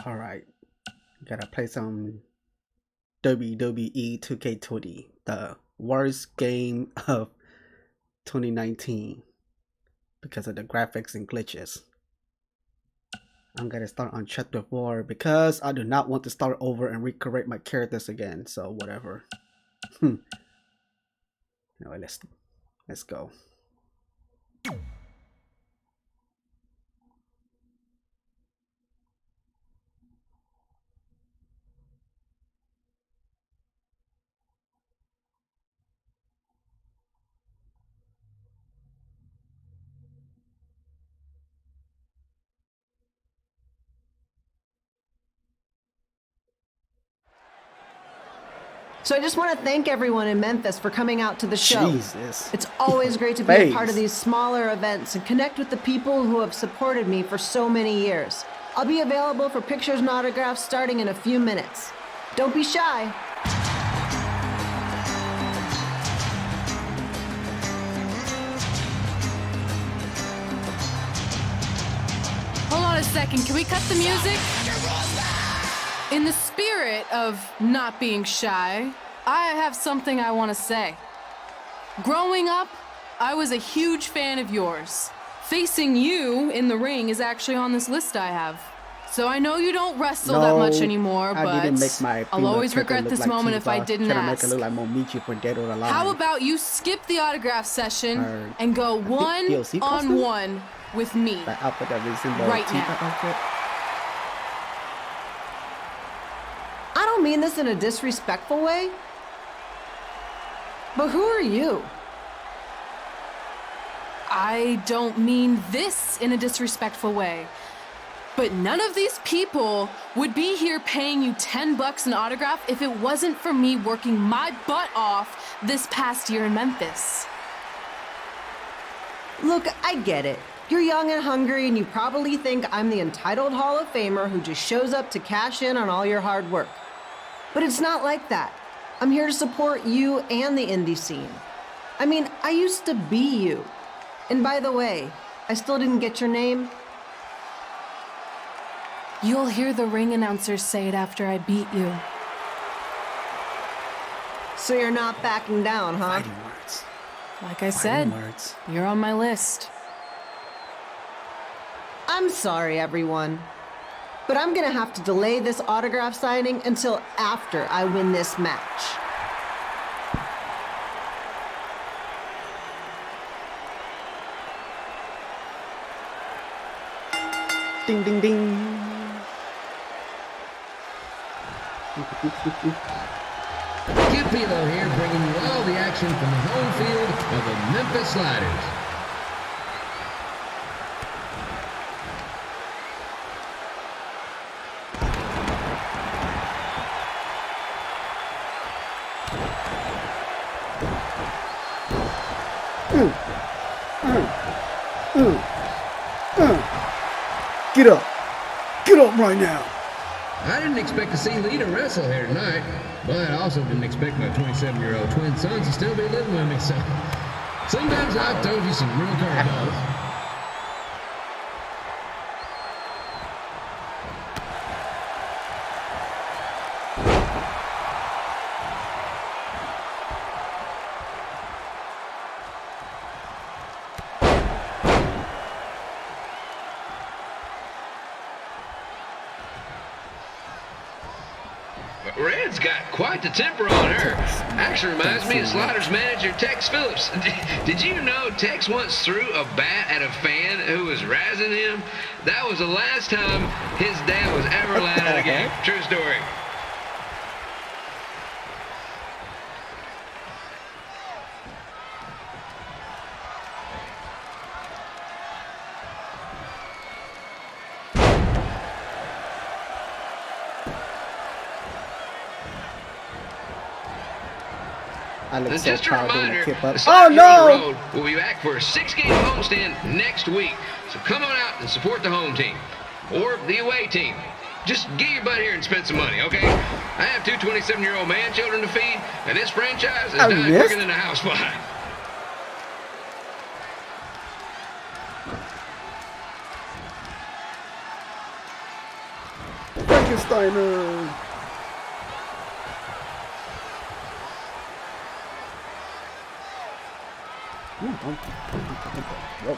Alright, gotta play some WWE2K20, the worst game of 2019 because of the graphics and glitches. I'm gonna start on chapter 4 because I do not want to start over and recreate my characters again, so whatever. Anyway, let's go. So I just want to thank everyone in Memphis for coming out to the show. Jesus. It's always great to be a part of these smaller events and connect with the people who have supported me for so many years. I'll be available for pictures and autographs starting in a few minutes. Don't be shy. Hold on a second, can we cut the music? In the spirit of not being shy, I have something I want to say. Growing up, I was a huge fan of yours. Facing you in the ring is actually on this list I have. So I know you don't wrestle that much anymore, but I'll always regret this moment if I didn't ask. How about you skip the autograph session and go one-on-one with me right now? I don't mean this in a disrespectful way, but who are you? I don't mean this in a disrespectful way, but none of these people would be here paying you $10 an autograph if it wasn't for me working my butt off this past year in Memphis. Look, I get it. You're young and hungry, and you probably think I'm the entitled Hall of Famer who just shows up to cash in on all your hard work. But it's not like that. I'm here to support you and the indie scene. I mean, I used to be you. And by the way, I still didn't get your name. You'll hear the ring announcers say it after I beat you. So you're not backing down, huh? Fighting words. Like I said, you're on my list. I'm sorry, everyone. But I'm gonna have to delay this autograph signing until after I win this match. Ding, ding, ding. Kid Pilo here, bringing you all the action from the home field of the Memphis Sliders. Get up right now. I didn't expect to see Lita wrestle here tonight, but I also didn't expect my 27-year-old twin sons to still be living with me, so sometimes I've told you some real curveballs. Red's got quite the temper on her. Actually reminds me of Sliders manager Tex Phillips. Did you know Tex once threw a bat at a fan who was razzing him? That was the last time his dad was ever allowed in a game. True story. And just a reminder, the Sliders on the road will be back for a 6-game homestand next week. So come on out and support the home team or the away team. Just get your butt here and spend some money, okay? I have 2 27-year-old man children to feed, and this franchise is dying quicker than a housefly. Frankensteiner. Whoa.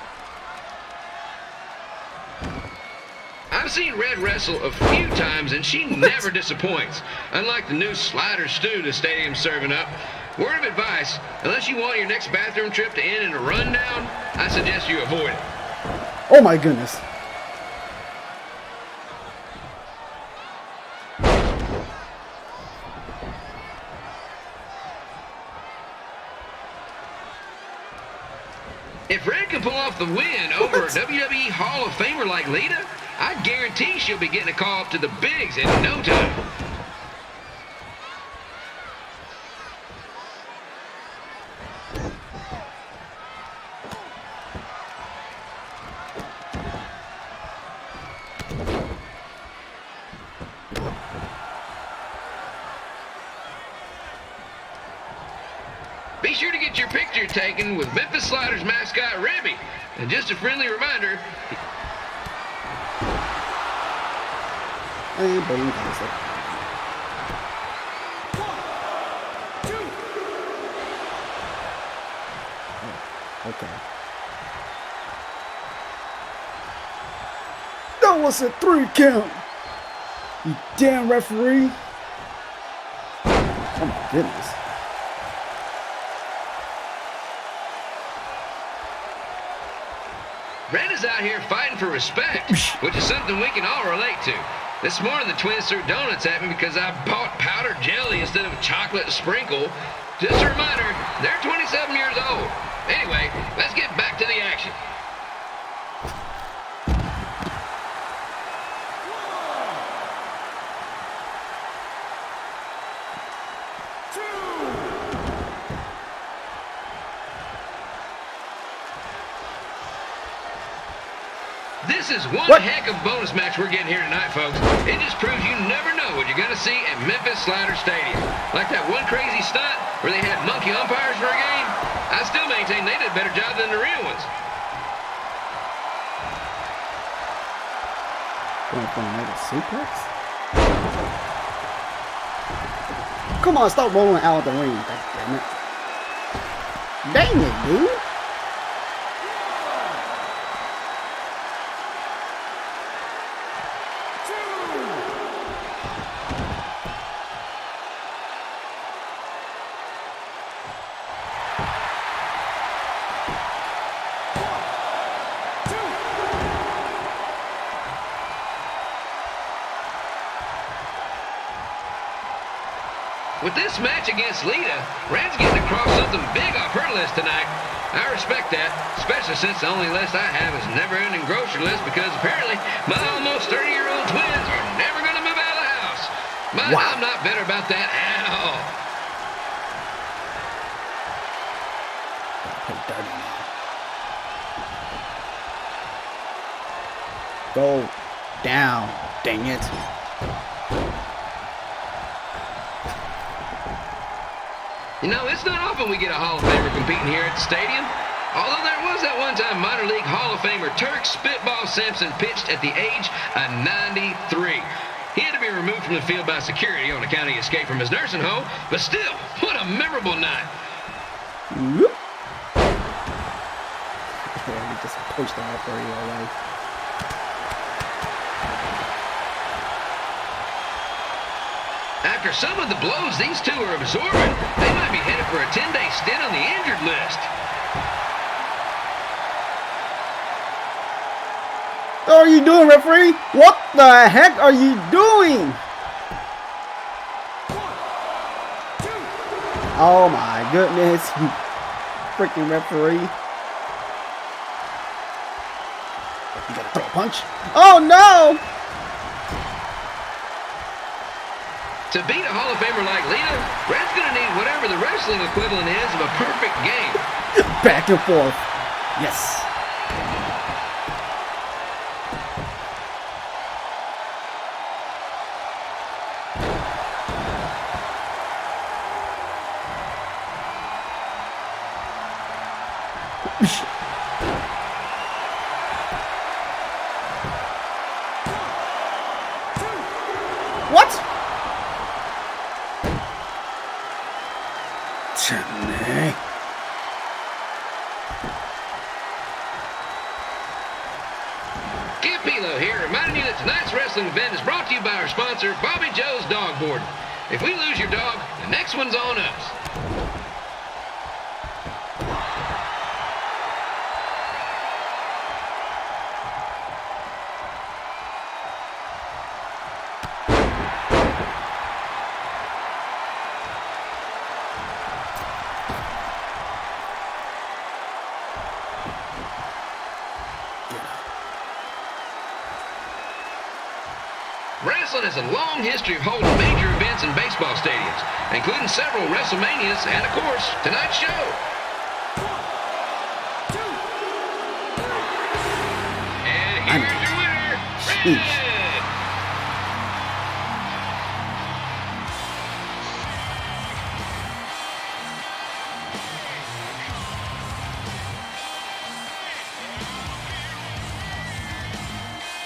I've seen Red wrestle a few times, and she never disappoints. Unlike the new slider stew the stadium's serving up. Word of advice, unless you want your next bathroom trip to end in a rundown, I suggest you avoid it. Oh my goodness. If Red can pull off the win over a WWE Hall of Famer like Lita, I guarantee she'll be getting a call up to the bigs in no time. Be sure to get your picture taken with Memphis Sliders mascot Ribby. And just a friendly reminder, And boom, that's it. Oh, okay. That was a 3 count. You damn referee. Oh my goodness. Red is out here fighting for respect, which is something we can all relate to. This morning the twins threw donuts at me because I bought powdered jelly instead of chocolate sprinkle. Just a reminder, they're 27 years old. Anyway, let's get back to the action. This is one heck of a bonus match we're getting here tonight, folks. It just proves you never know what you're going to see at Memphis Slider Stadium. Like that one crazy stunt where they had monkey umpires for a game. I still maintain they did a better job than the real ones. Suplex? Come on, stop rolling out of the ring. Damn it. Dang it, dude. With this match against Lita, Red's getting across something big off her list tonight. I respect that, especially since the only list I have is never-ending grocery list because apparently my almost 30-year-old twins are never going to move out of the house. But I'm not bitter about that at all. Go down, dang it. You know, it's not often we get a Hall of Famer competing here at the stadium. Although there was that one time minor league Hall of Famer Turk Spitball Simpson pitched at the age of 93. He had to be removed from the field by security on account of he escaped from his nursing home, but still, what a memorable night. Whoop. We just pushed the referee away. After some of the blows these two are absorbing, they might be headed for a 10-day stint on the injured list. What are you doing, referee? What the heck are you doing? Oh my goodness, you freaking referee. You gotta throw a punch. Oh no! To beat a Hall of Famer like Lita, Red's gonna need whatever the wrestling equivalent is of a perfect game. Back and forth. Yes. What? Chimney. Kid Pilo here, reminding you that tonight's wrestling event is brought to you by our sponsor, Bobby Joe's Dog Board. If we lose your dog, the next one's on us. Wrestling has a long history of holding major events in baseball stadiums, including several WrestleManias and, of course, tonight's show. And here's your winner, Red.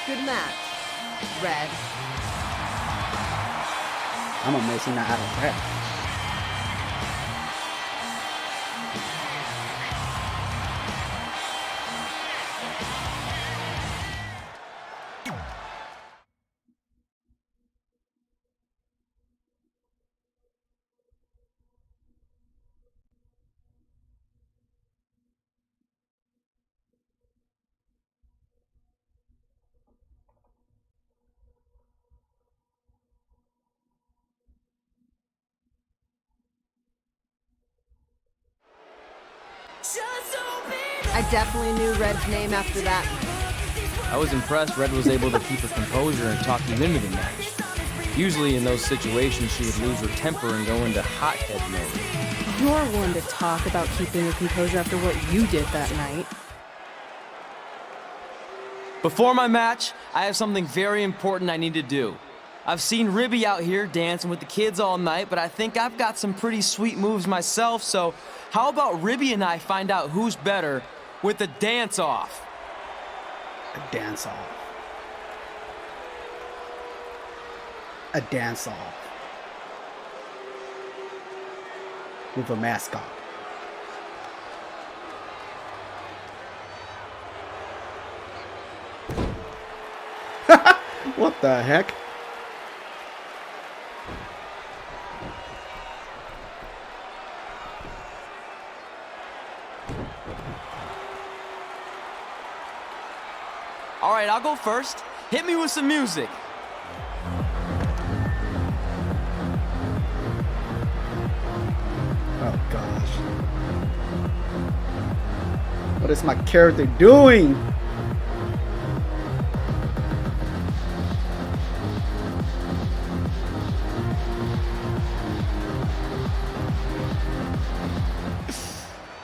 Good match, Red. I'm amazing that out of breath. I definitely knew Red's name after that. I was impressed Red was able to keep her composure and talk you into the match. Usually in those situations she would lose her temper and go into hothead mode. You're one to talk about keeping your composure after what you did that night. Before my match, I have something very important I need to do. I've seen Ribby out here dancing with the kids all night, but I think I've got some pretty sweet moves myself, so how about Ribby and I find out who's better with the dance-off? A dance-off. A dance-off. With a mascot. What the heck? All right, I'll go first. Hit me with some music. Oh gosh. What is my character doing?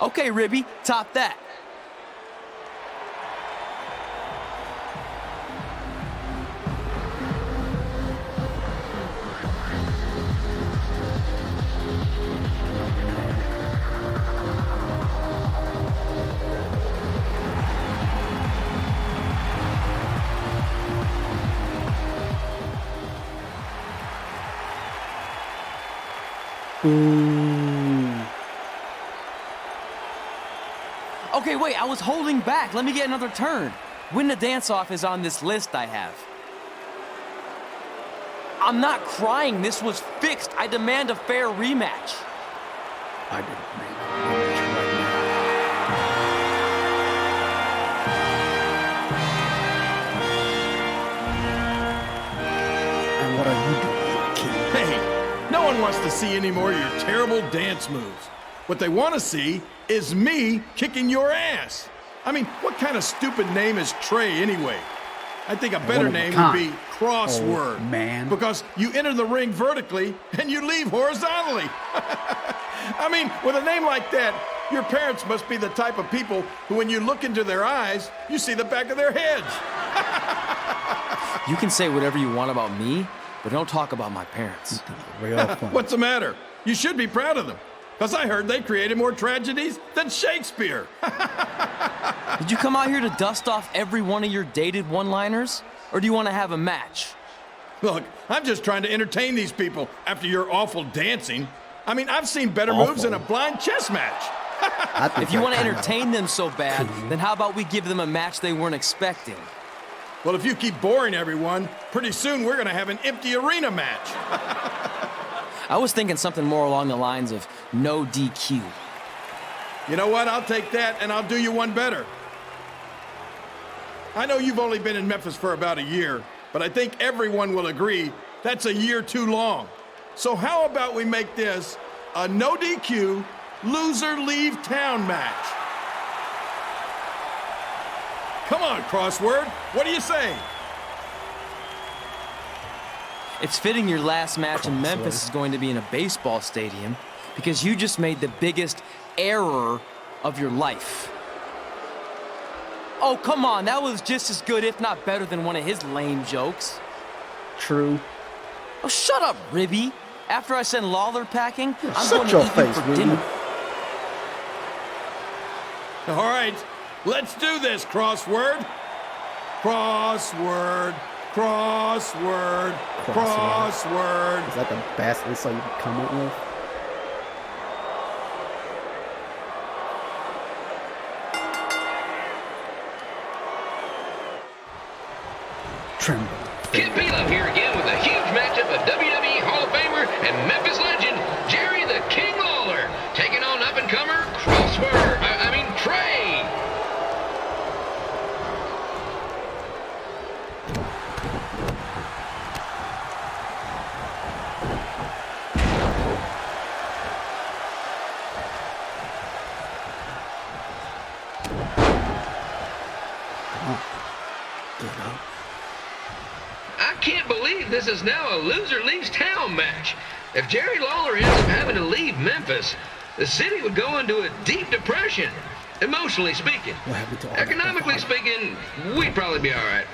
Okay, Ribby, top that. Ooh. Okay, wait, I was holding back. Let me get another turn. Win the dance-off is on this list I have. I'm not crying. This was fixed. I demand a fair rematch. I didn't make a rematch right now. And what are you doing, kid? Hey, no one wants to see any more of your terrible dance moves. What they want to see is me kicking your ass. I mean, what kind of stupid name is Trey anyway? I think a better name would be Crossword. Oh, man. Because you enter the ring vertically and you leave horizontally. I mean, with a name like that, your parents must be the type of people who, when you look into their eyes, you see the back of their heads. You can say whatever you want about me, but don't talk about my parents. Real fun. What's the matter? You should be proud of them. Because I heard they created more tragedies than Shakespeare. Did you come out here to dust off every one of your dated one-liners? Or do you want to have a match? Look, I'm just trying to entertain these people after your awful dancing. I mean, I've seen better moves in a blind chess match. If you want to entertain them so bad, then how about we give them a match they weren't expecting? Well, if you keep boring everyone, pretty soon we're going to have an empty arena match. I was thinking something more along the lines of no DQ. You know what? I'll take that, and I'll do you one better. I know you've only been in Memphis for about a year, but I think everyone will agree that's a year too long. So how about we make this a no DQ, loser leave town match? Come on, Crossword. What do you say? It's fitting your last match in Memphis is going to be in a baseball stadium because you just made the biggest error of your life. Oh, come on. That was just as good, if not better, than one of his lame jokes. True. Oh, shut up, Ribby. After I send Lawler packing, I'm going Shut to your eat you face, for Ribby. dinner. All right, let's do this, Crossword. Crossword, crossword, crossword. Is that the best insult you can come up with? Tremble. Kid Beal here again with a huge matchup of WWE Hall of Famer and Memphis legend Jerry the King Lawler taking on up-and-comer Trey. I can't believe this is now a loser leaves town match. If Jerry Lawler ends up having to leave Memphis, the city would go into a deep depression, emotionally speaking. Economically speaking, we'd probably be all right.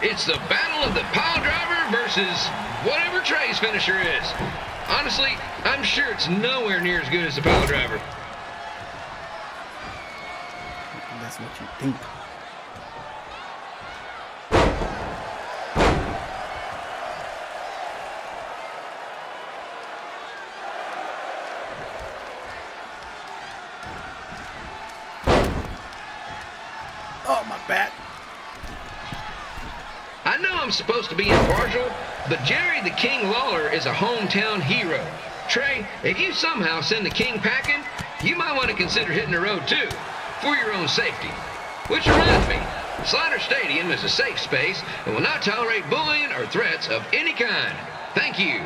It's the battle of the pile driver versus whatever Trey's finisher is. Honestly, I'm sure it's nowhere near as good as the pile driver. That's what you think. Oh, my bat. I know I'm supposed to be impartial, but Jerry the King Lawler is a hometown hero. Trey, if you somehow send the King packing, you might want to consider hitting the road too, for your own safety. Which reminds me, Slider Stadium is a safe space and will not tolerate bullying or threats of any kind. Thank you.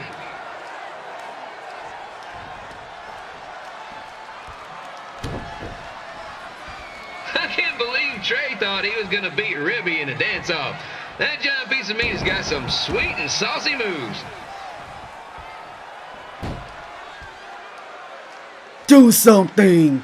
I can't believe Trey thought he was going to beat Ribby in a dance-off. That giant piece of meat has got some sweet and saucy moves. Do something!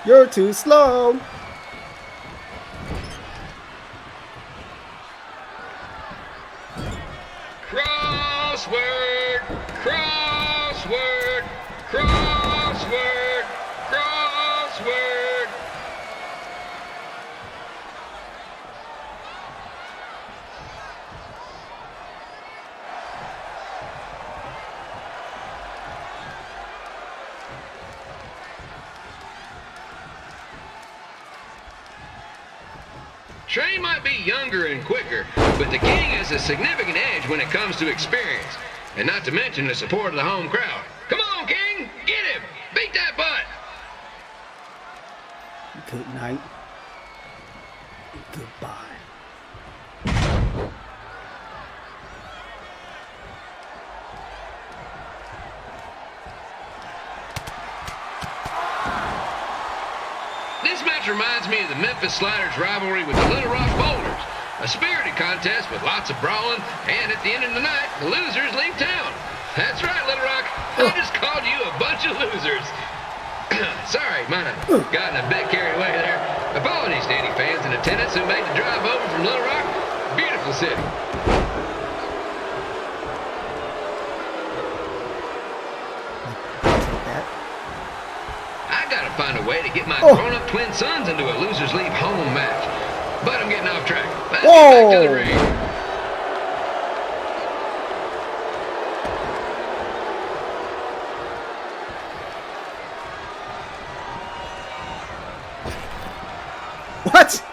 You're too slow! Crossword, crossword, crossword, crossword. Trey might be younger and quicker, but the King has a significant edge when it comes to experience, and not to mention the support of the home crowd. Come on, King, get him! Beat that butt! Good night. Goodbye. This match reminds me of the Memphis Sliders rivalry with the Little Rock Boulders, a spirited contest with lots of brawling, and at the end of the night, the losers leave town. That's right, Might have gotten a bit carried away there. Apologies to any fans in attendance who made the drive over from Little Rock. Beautiful city. I gotta find a way to get my grown-up twin sons into a losers leave home match. But I'm getting off track. Let's get back to the ring. What?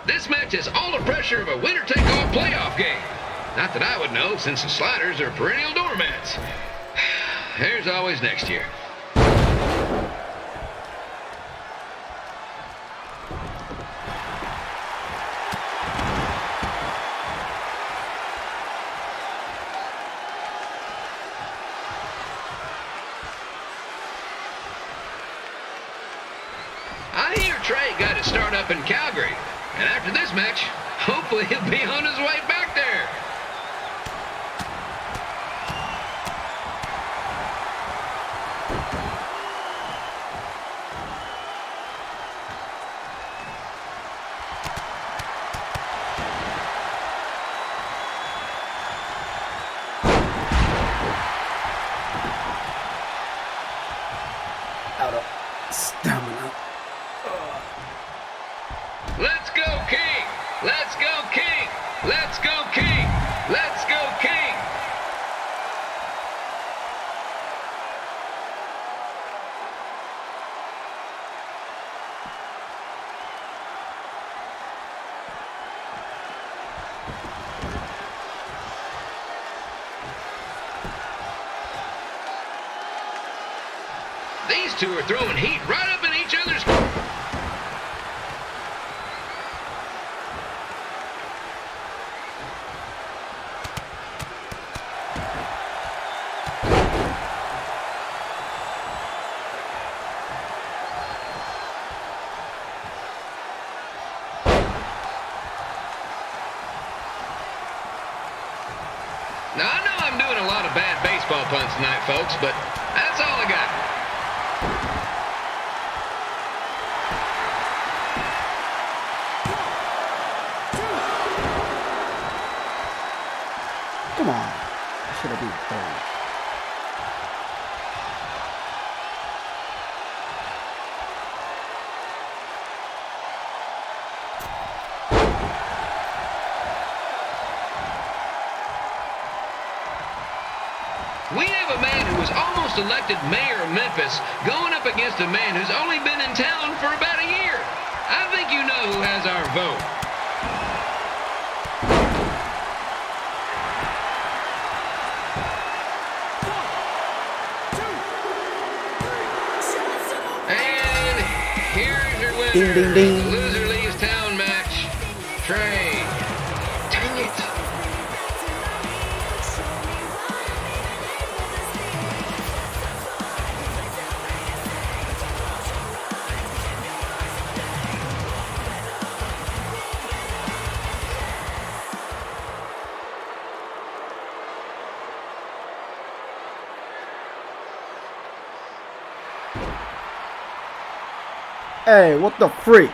This match has all the pressure of a winner-take-all playoff game. Not that I would know, since the Sliders are perennial doormats. There's always next year. I hear Trey got his start up in Calgary. And after this match, hopefully he'll be on his way back there. Out of stamina. Let's go, King! Let's go, King! Let's go, King! Let's go, King! These two are throwing heat right up in each other's... Now, I know I'm doing a lot of bad baseball puns tonight, folks, but that's all I got. Come on. I should have been third. We have a man who was almost elected mayor of Memphis going up against a man who's only been in town for about a year. I think you know who has our vote. And here's your winner. Ding, ding, ding. Loser leaves town match. Trey. Dang it. Hey, what the freak?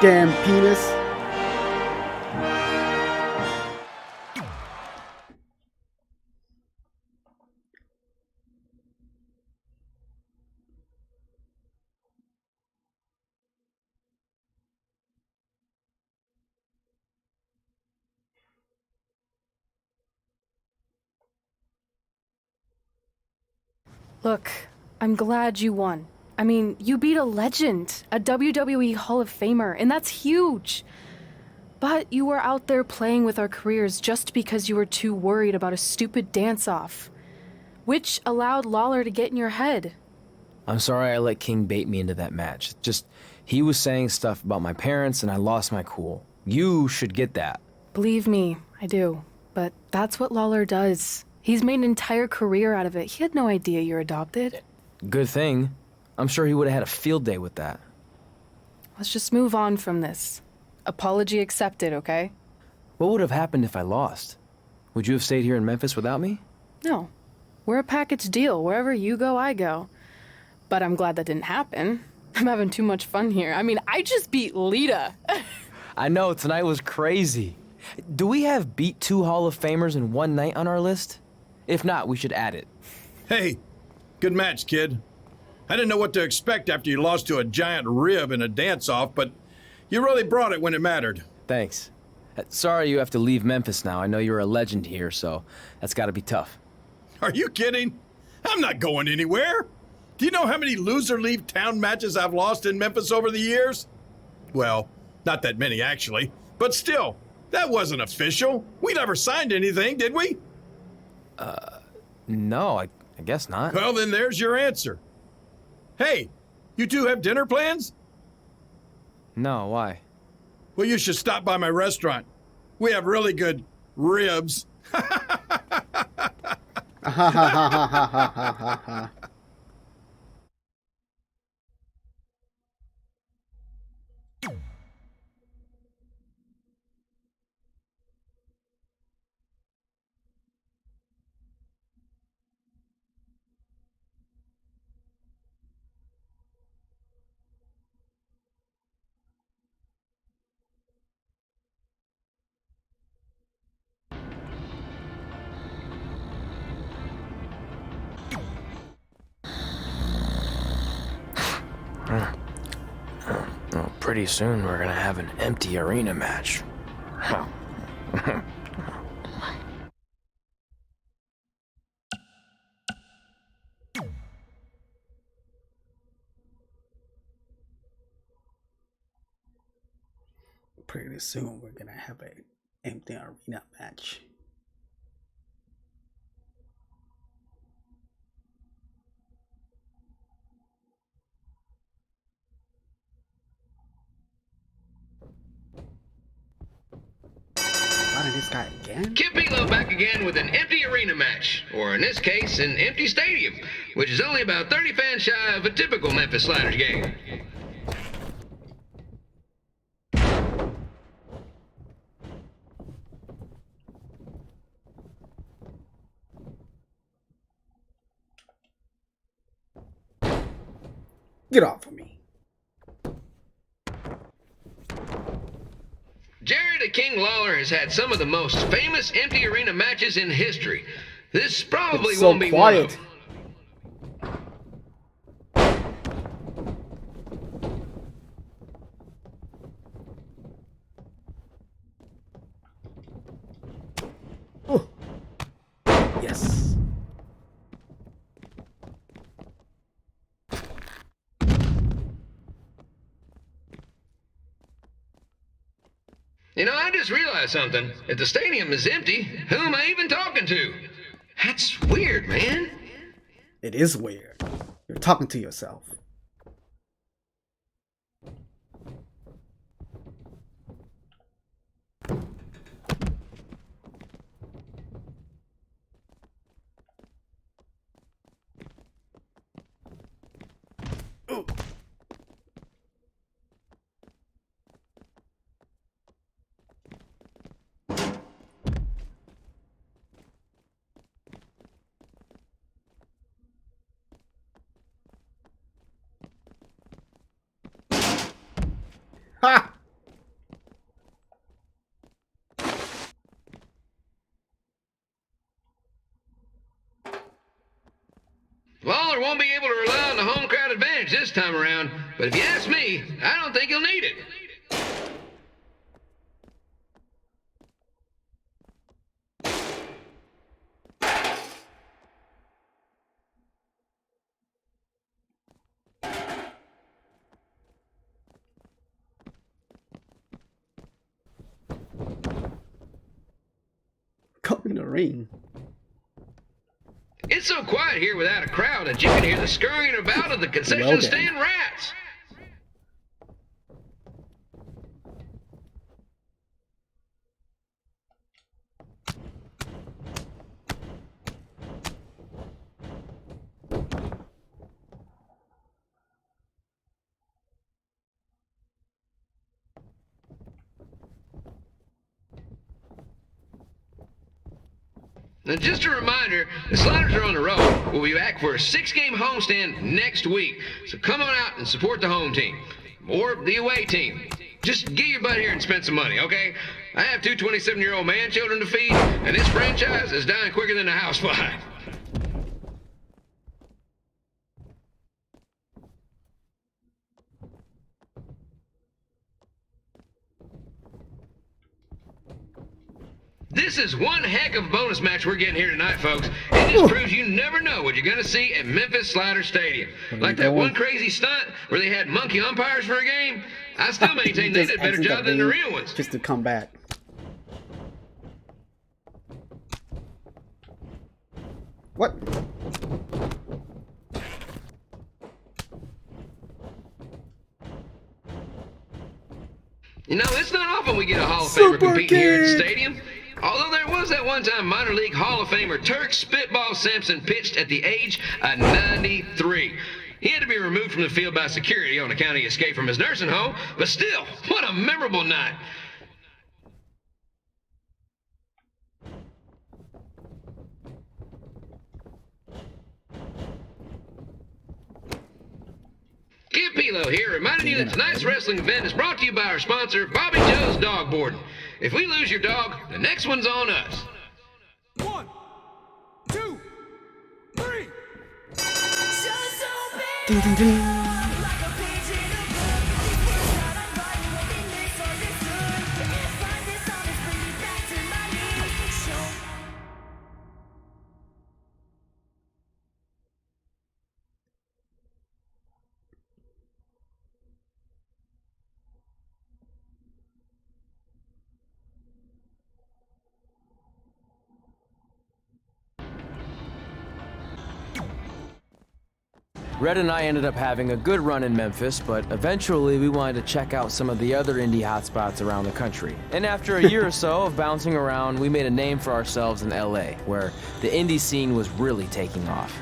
Damn penis. Look, I'm glad you won. I mean, you beat a legend, a WWE Hall of Famer, and that's huge. But you were out there playing with our careers just because you were too worried about a stupid dance-off, which allowed Lawler to get in your head. I'm sorry I let King bait me into that match. Just, he was saying stuff about my parents and I lost my cool. You should get that. Believe me, I do. But that's what Lawler does. He's made an entire career out of it. He had no idea you're adopted. Good thing. I'm sure he would have had a field day with that. Let's just move on from this. Apology accepted, okay? What would have happened if I lost? Would you have stayed here in Memphis without me? No. We're a package deal. Wherever you go, I go. But I'm glad that didn't happen. I'm having too much fun here. I mean, I just beat Lita. I know, tonight was crazy. Do we have beat 2 Hall of Famers in one night on our list? If not, we should add it. Hey, good match, kid. I didn't know what to expect after you lost to a giant rib in a dance-off, but you really brought it when it mattered. Thanks. Sorry you have to leave Memphis now. I know you're a legend here, so that's gotta be tough. Are you kidding? I'm not going anywhere. Do you know how many loser leave town matches I've lost in Memphis over the years? Well, not that many actually, but still, that wasn't official. We never signed anything, did we? No, I guess not. Well, then there's your answer. Hey, you two have dinner plans? No, why? Well, you should stop by my restaurant. We have really good ribs. Well, pretty soon we're gonna have an empty arena match. Pretty soon we're gonna have an empty arena match. This guy again? Kip Belo back again with an empty arena match, or in this case, an empty stadium, which is only about 30 fans shy of a typical Memphis Sliders game. Get off of me. Jared the King Lawler has had some of the most famous empty arena matches in history. This probably It's so won't be quiet. one of them. Oh. Yes. You know, I just realized something. If the stadium is empty, who am I even talking to? That's weird, man. It is weird. You're talking to yourself. Ooh. Ha! Lawler won't be able to rely on the home crowd advantage this time around, but if you ask me, I don't think he'll need it. Come in the ring. It's so quiet here without a crowd that you can hear the scurrying about of the concession stand rats. Now, just a reminder, the Sliders are on the road. We'll be back for a 6-game homestand next week. So come on out and support the home team. Or the away team. Just get your butt here and spend some money, okay? I have two 27-year-old man-children to feed, and this franchise is dying quicker than a housefly. This is one heck of a bonus match we're getting here tonight, folks. It just proves you never know what you're going to see at Memphis Slider Stadium. Like that one crazy stunt where they had monkey umpires for a game. I still maintain they did a better job than the real ones. Just to come back. What? You know, it's not often we get a Hall of Famer competing here at the stadium. Although there was that one time minor league Hall of Famer Turk Spitball Simpson pitched at the age of 93. He had to be removed from the field by security on account he escaped from his nursing home, but still, what a memorable night. Kid Pilo here, reminding you that tonight's wrestling event is brought to you by our sponsor, Bobby Joe's Dog Boarding. If we lose your dog, the next one's on us. 1, 2, 3. Red and I ended up having a good run in Memphis, but eventually we wanted to check out some of the other indie hotspots around the country. And after a year or so of bouncing around, we made a name for ourselves in LA, where the indie scene was really taking off.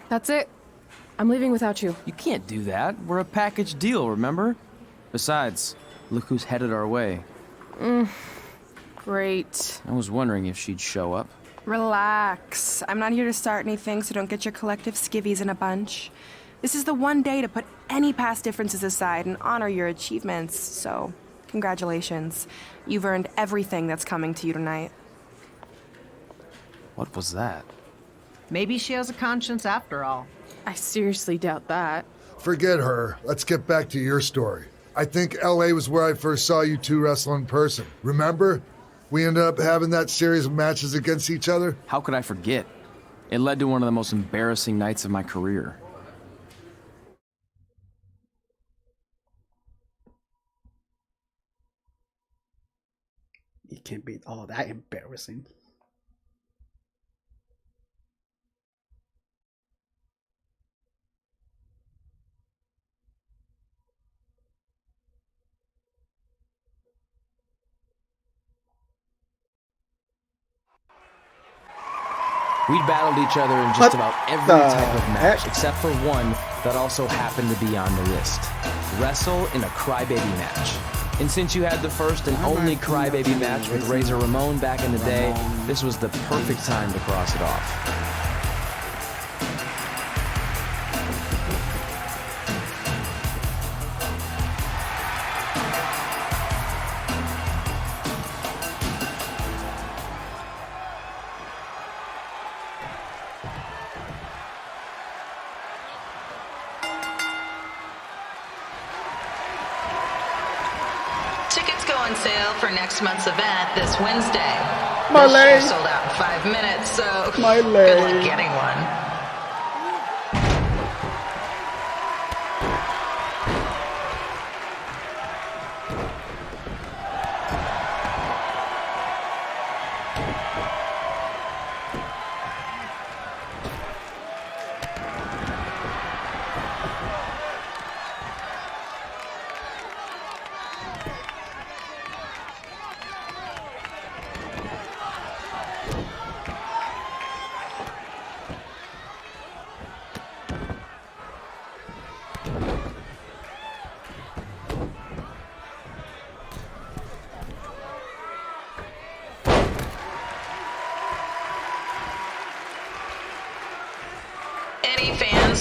That's it. I'm leaving without you. You can't do that. We're a package deal, remember? Besides, look who's headed our way. Great. I was wondering if she'd show up. Relax. I'm not here to start anything, so don't get your collective skivvies in a bunch. This is the one day to put any past differences aside and honor your achievements, so congratulations. You've earned everything that's coming to you tonight. What was that? Maybe she has a conscience after all. I seriously doubt that. Forget her. Let's get back to your story. I think LA was where I first saw you two wrestle in person. Remember? We ended up having that series of matches against each other. How could I forget? It led to one of the most embarrassing nights of my career. It can't be all that embarrassing. We'd battled each other in just about every type of match, heck? except for one that also happened to be on the list. Wrestle in a crybaby match. And since you had the first and only crybaby match with Razor Ramon back in the day, this was the perfect time to cross it off. Tickets go on sale for next month's event this Wednesday. My This leg. show sold out in 5 minutes, so My good leg. luck getting one.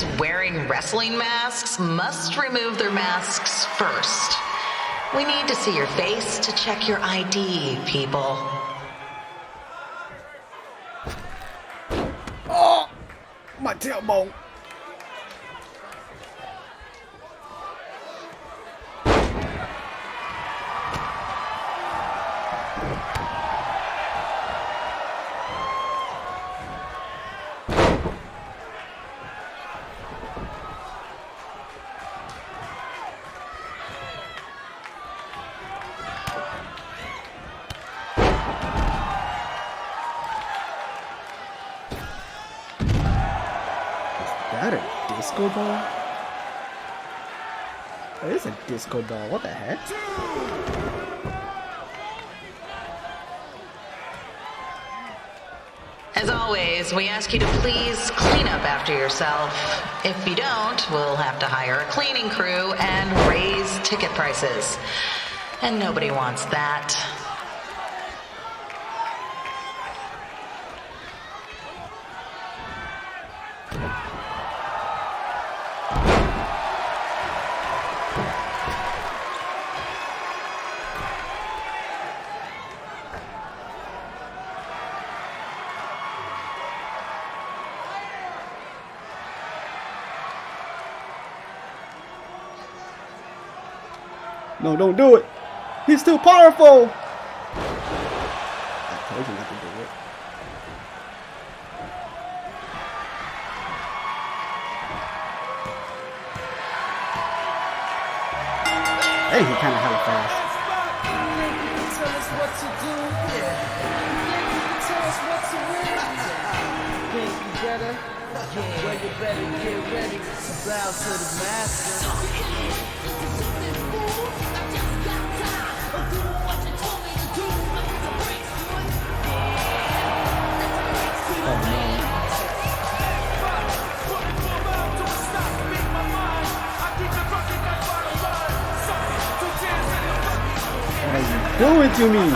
who's wearing wrestling masks must remove their masks first. We need to see your face to check your ID, people. Oh, my tailbone. Is that a disco ball? It is a disco ball. What the heck? As always, we ask you to please clean up after yourself. If you don't, we'll have to hire a cleaning crew and raise ticket prices. And nobody wants that. No, don't do it. He's too powerful. I told you not to do it. Hey, he kind of hella fast. What are you doing to me?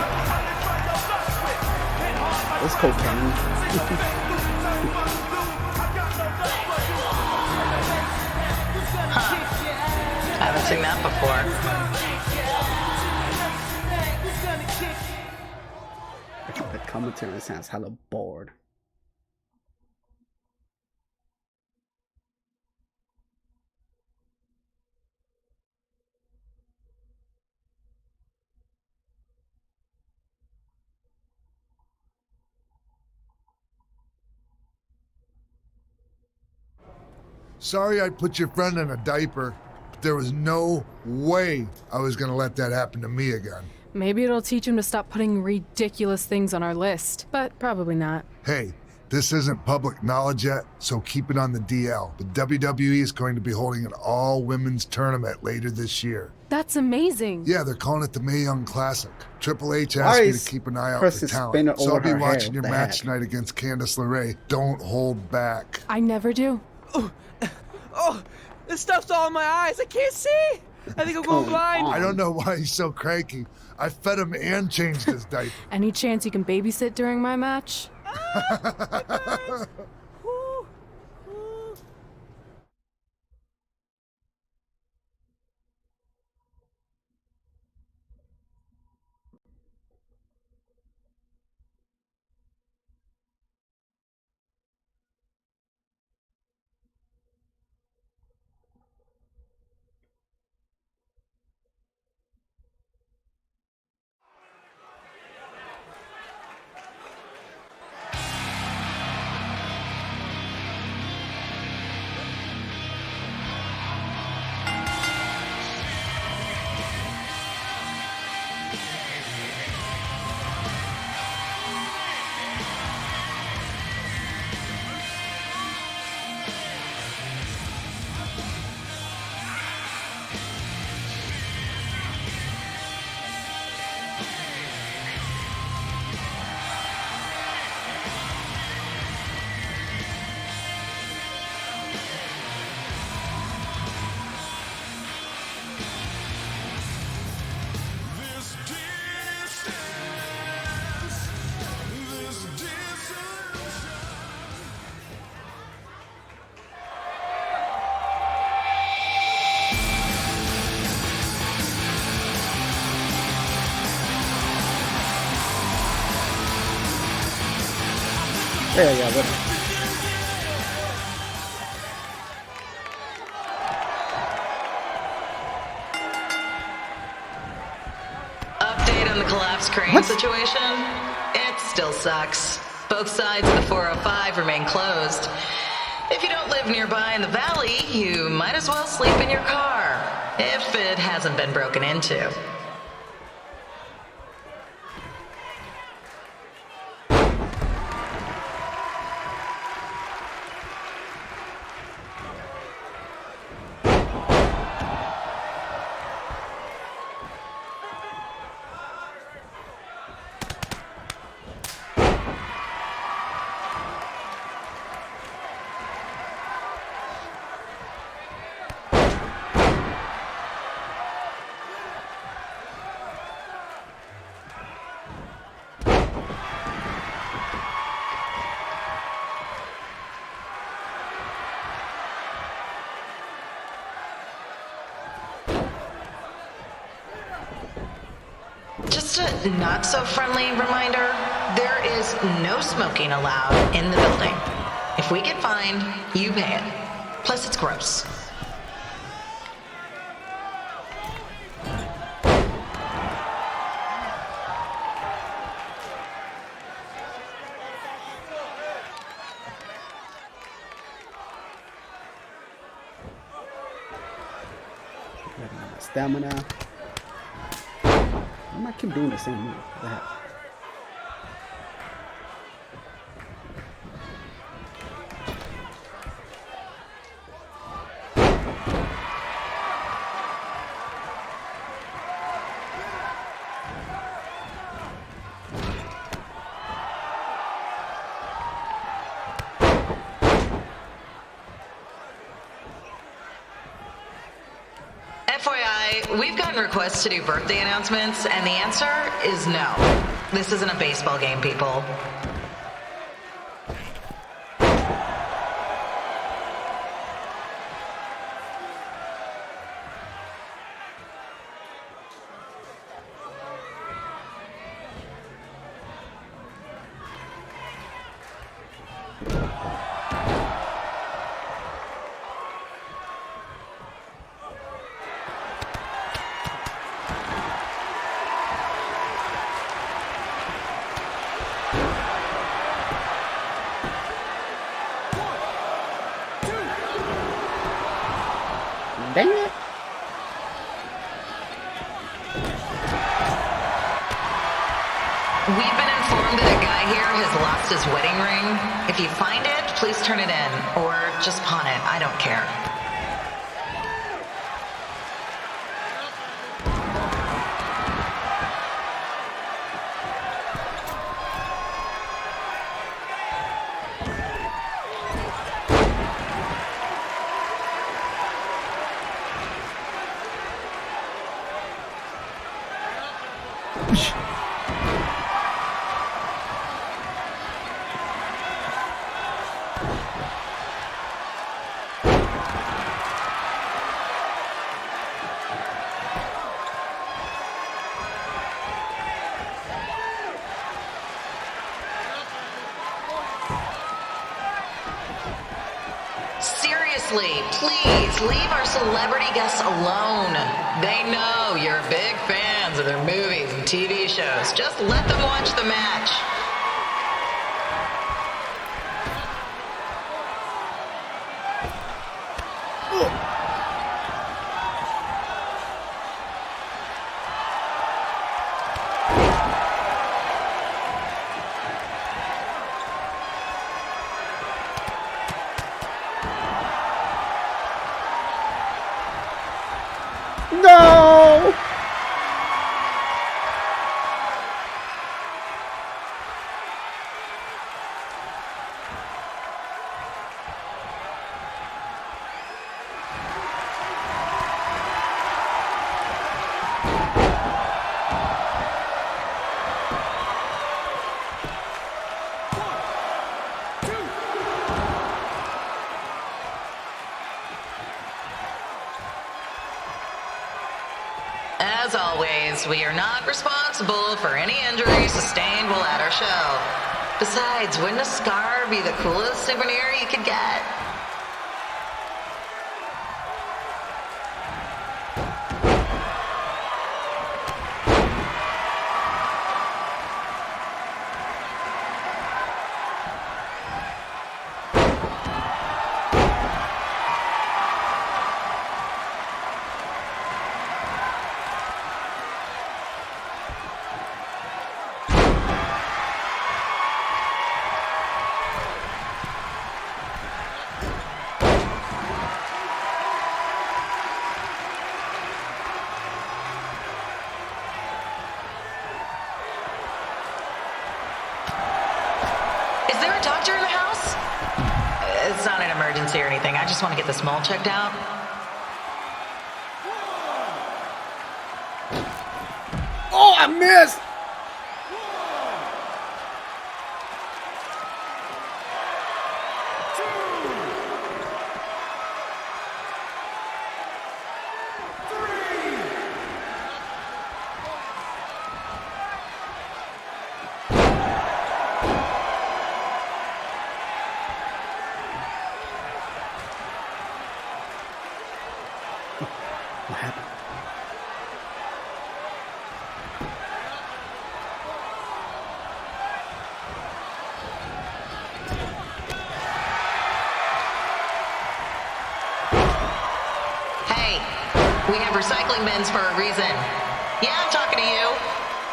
It's cocaine. Haven't seen that before. The commentary sounds hella bored. Sorry I put your friend in a diaper, but there was no way I was gonna let that happen to me again. Maybe it'll teach him to stop putting ridiculous things on our list, but probably not. Hey, this isn't public knowledge yet, so keep it on the DL. But WWE is going to be holding an all-women's tournament later this year. That's amazing. Yeah, they're calling it the Mae Young Classic. Triple H asked me to keep an eye out for talent, so I'll be watching your match tonight against Candice LeRae. Don't hold back. I never do. Oh, this stuff's all in my eyes. I can't see. I think I'm going blind. I don't know why he's so cranky. I fed him and changed his diaper. Any chance you can babysit during my match? Yeah, whatever. Update on the collapsed crane situation? It still sucks. Both sides of the 405 remain closed. If you don't live nearby in the valley, you might as well sleep in your car, if it hasn't been broken into. Just a not-so-friendly reminder, there is no smoking allowed in the building. If we get fined, you pay it. Plus, it's gross. Stamina. I might keep doing the same move. That. FYI, we've gotten requests to do birthday announcements, and the answer is no. This isn't a baseball game, people. Dang it. We've been informed that a guy here has lost his wedding ring. If you find it, please turn it in, or just pawn it. I don't care. Seriously, please leave our celebrity guests alone. They know you're big fans of their movies and TV shows. Just let them watch the match. No! As always, we are not responsible for any injuries sustained while at our show. Besides, wouldn't a scar be the coolest souvenir you could get? Doctor in the house? It's not an emergency or anything. I just want to get this mole checked out. Oh, I missed! What happened? Hey, we have recycling bins for a reason. Yeah, I'm talking to you.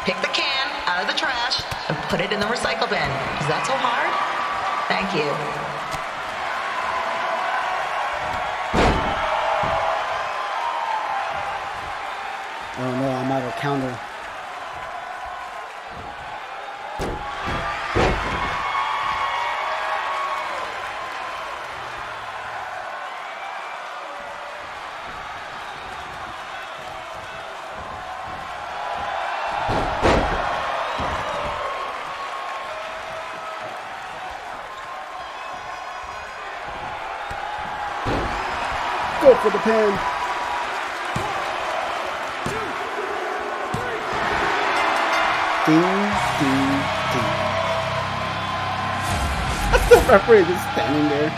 Pick the can out of the trash and put it in the recycle bin. Is that so hard? Thank you. Oh no, I'm out of counter. Go for the pin. Ding, ding, ding. The referee just standing there.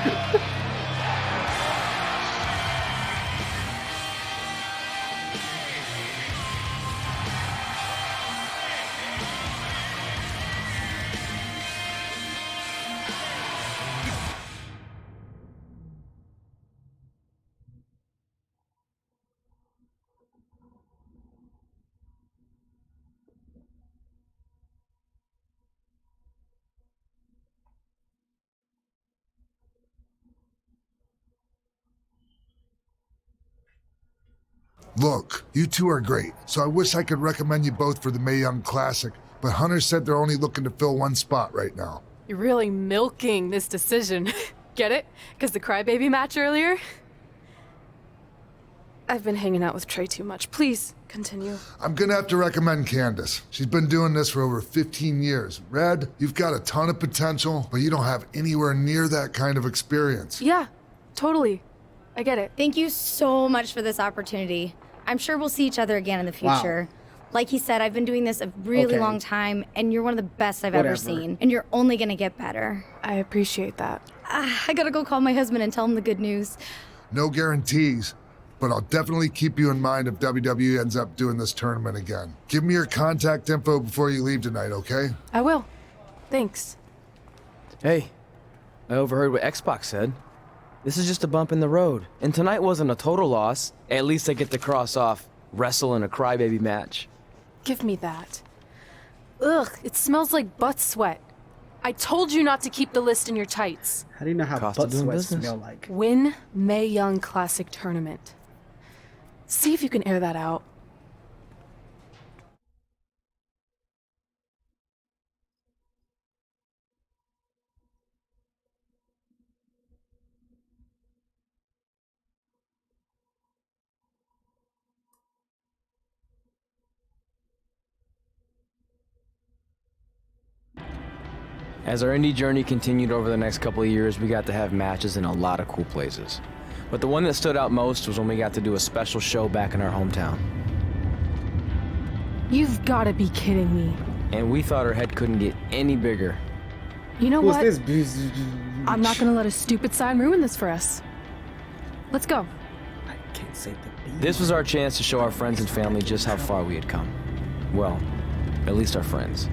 Look, you two are great, so I wish I could recommend you both for the Mae Young Classic, but Hunter said they're only looking to fill one spot right now. You're really milking this decision. Get it? Because the crybaby match earlier? I've been hanging out with Trey too much. Please, continue. I'm gonna have to recommend Candace. She's been doing this for over 15 years. Red, you've got a ton of potential, but you don't have anywhere near that kind of experience. Yeah, totally. I get it. Thank you so much for this opportunity. I'm sure we'll see each other again in the future. Wow. Like he said, I've been doing this a really long time, and you're one of the best I've ever seen. And you're only gonna get better. I appreciate that. I gotta go call my husband and tell him the good news. No guarantees, but I'll definitely keep you in mind if WWE ends up doing this tournament again. Give me your contact info before you leave tonight, okay? I will. Thanks. Hey, I overheard what Xbox said. This is just a bump in the road. And tonight wasn't a total loss. At least I get to cross off wrestle in a crybaby match. Give me that. Ugh, it smells like butt sweat. I told you not to keep the list in your tights. How do you know how Cost butt of doing sweat business. smell like? Win Mae Young Classic Tournament. See if you can air that out. As our indie journey continued over the next couple of years, we got to have matches in a lot of cool places. But the one that stood out most was when we got to do a special show back in our hometown. You've got to be kidding me. And we thought our head couldn't get any bigger. You know Who's what? this? I'm not gonna let a stupid sign ruin this for us. Let's go. I can't say the B. This was our chance to show our friends and family just how far we had come. Well, at least our friends.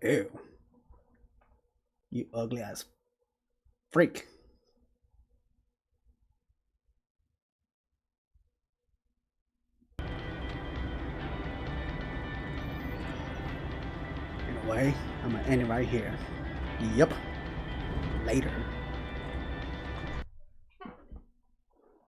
Ew. You ugly ass freak. Anyway, I'm gonna end it right here. Yep. Later.